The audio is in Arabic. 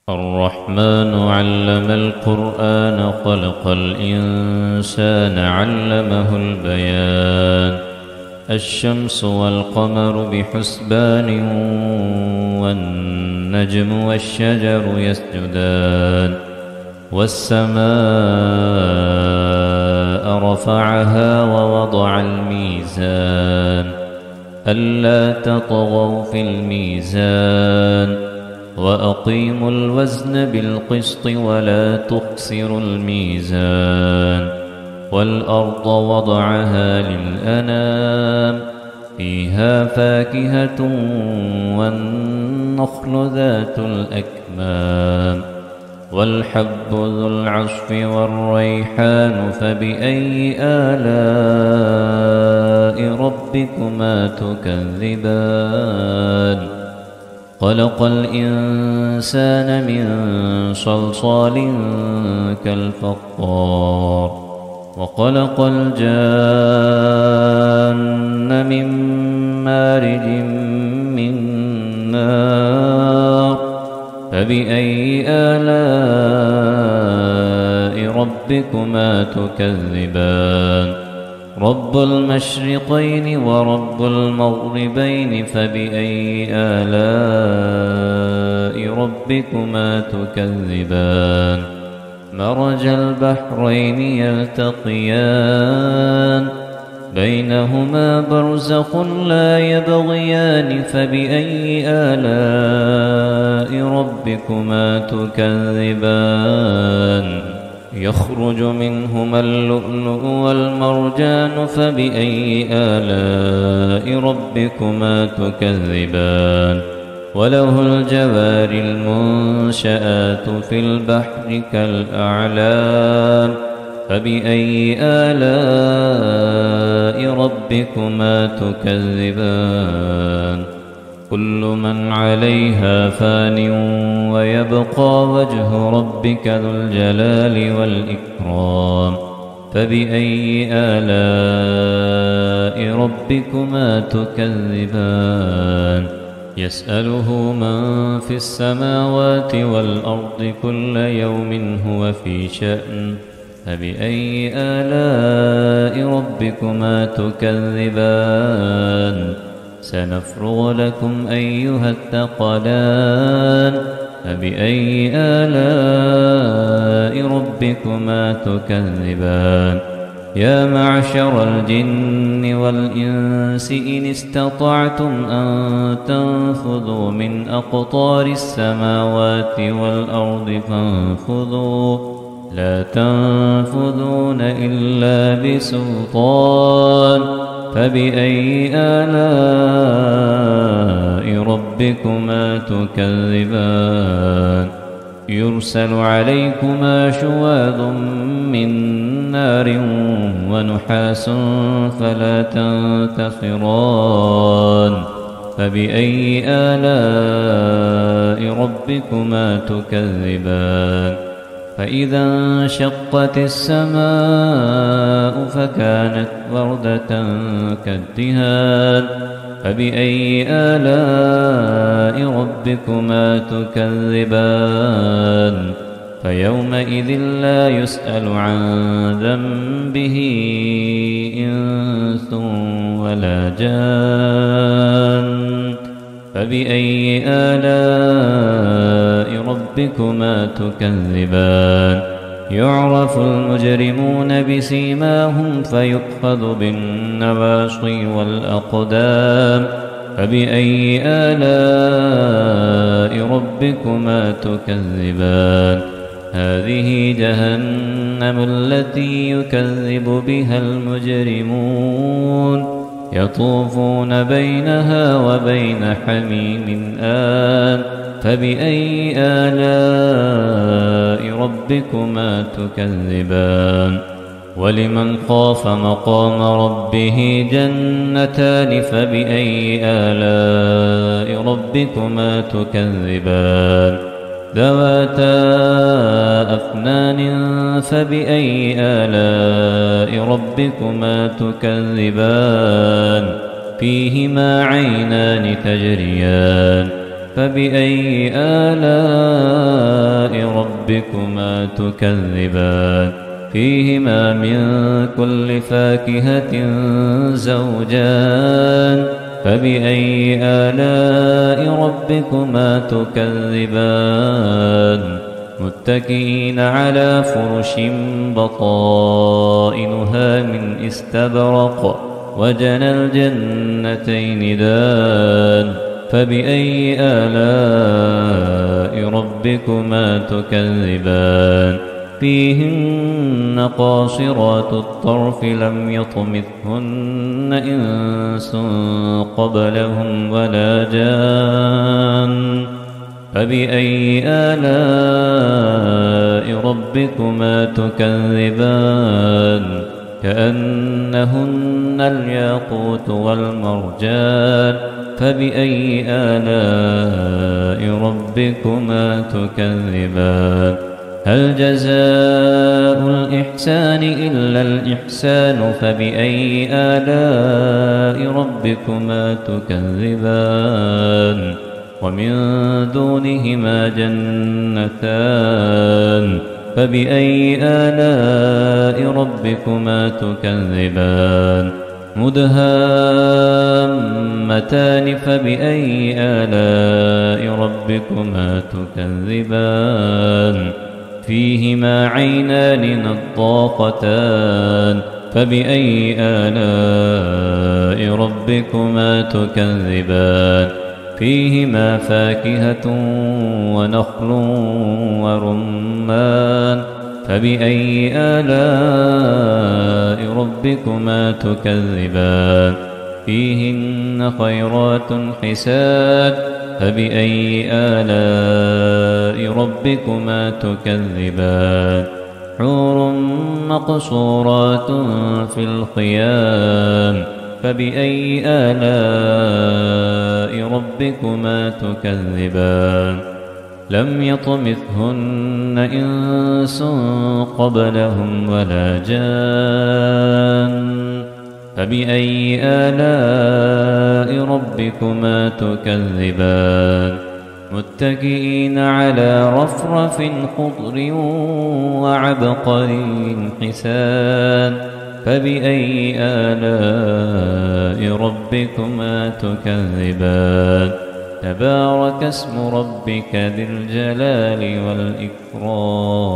الرحمن علم القرآن خلق الإنسان علمه البيان. الشمس والقمر بحسبان والنجم والشجر يسجدان. والسماء رفعها ووضع الميزان ألا تطغوا في الميزان وأقيموا الوزن بالقسط ولا تخسروا الميزان. والأرض وضعها للأنام فيها فاكهة والنخل ذات الأكمام والحب ذو العصف والريحان فبأي آلاء ربكما تكذبان. خلق الإنسان من صلصال كالفخار وخلق الجان من مارج من نار فبأي آلاء ربكما تكذبان. رب المشرقين ورب المغربين فبأي آلاء ربكما تكذبان. مرج البحرين يلتقيان بينهما برزخ لا يبغيان فبأي آلاء ربكما تكذبان. يخرج منهما اللؤلؤ والمرجان فبأي آلاء ربكما تكذبان. وله الجوار المنشآت في البحر كالأعلام فبأي آلاء ربكما تكذبان. كل من عليها فان ويبقى وجه ربك ذو الجلال والإكرام فبأي آلاء ربكما تكذبان. يسأله من في السماوات والأرض كل يوم هو في شأن فبأي آلاء ربكما تكذبان. سنفرغ لكم أيها الثقلان فبأي آلاء ربكما تكذبان. يا معشر الجن والإنس إن استطعتم أن تنفذوا من أقطار السماوات والأرض فانفذوا لا تنفذون إلا بسلطان فبأي آلاء ربكما تكذبان. يرسل عليكما شواظ من نار ونحاس فلا تنتصران فبأي آلاء ربكما تكذبان. فإذا انشقت السماء فكانت وردة كالدهان فبأي آلاء ربكما تكذبان. فيومئذ لا يسأل عن ذنبه إنس ولا جان فبأي آلاء ربكما تكذبان. يعرف المجرمون بسيماهم فيؤخذ بالنواصي والأقدام فبأي آلاء ربكما تكذبان. هذه جهنم التي يكذب بها المجرمون يطوفون بينها وبين حميم آن فبأي آلاء ربكما تكذبان. ولمن خاف مقام ربه جنتان فبأي آلاء ربكما تكذبان. ذواتا أفنان فبأي آلاء ربكما تكذبان. فيهما عينان تجريان فبأي آلاء ربكما تكذبان فيهما من كل فاكهة زوجان فبأي آلاء ربكما تكذبان متكئين على فرش بطائنها من استبرق وجنى الجنتين دان فبأي آلاء ربكما تكذبان فيهن قاصرات الطرف لم يطمثهن إنس قبلهم ولا جان فبأي آلاء ربكما تكذبان كأنهن الياقوت والمرجان فبأي آلاء ربكما تكذبان هل جزاء الإحسان إلا الإحسان فبأي آلاء ربكما تكذبان ومن دونهما جنتان فبأي آلاء ربكما تكذبان مدهامتان فبأي آلاء ربكما تكذبان فيهما عينان نضاختان فبأي آلاء ربكما تكذبان فيهما فاكهة ونخل ورمان فبأي آلاء ربكما تكذبان فيهن خيرات حسان فبأي آلاء ربكما تكذبان حور مقصورات في الخيام فبأي آلاء ربكما تكذبان لم يطمثهن إنس قبلهم ولا جان فبأي آلاء ربكما تكذبان متكئين على رفرف خضر وعبقري حسان فبأي آلاء ربكما تكذبان تبارك اسم ربك ذي الجلال والإكرام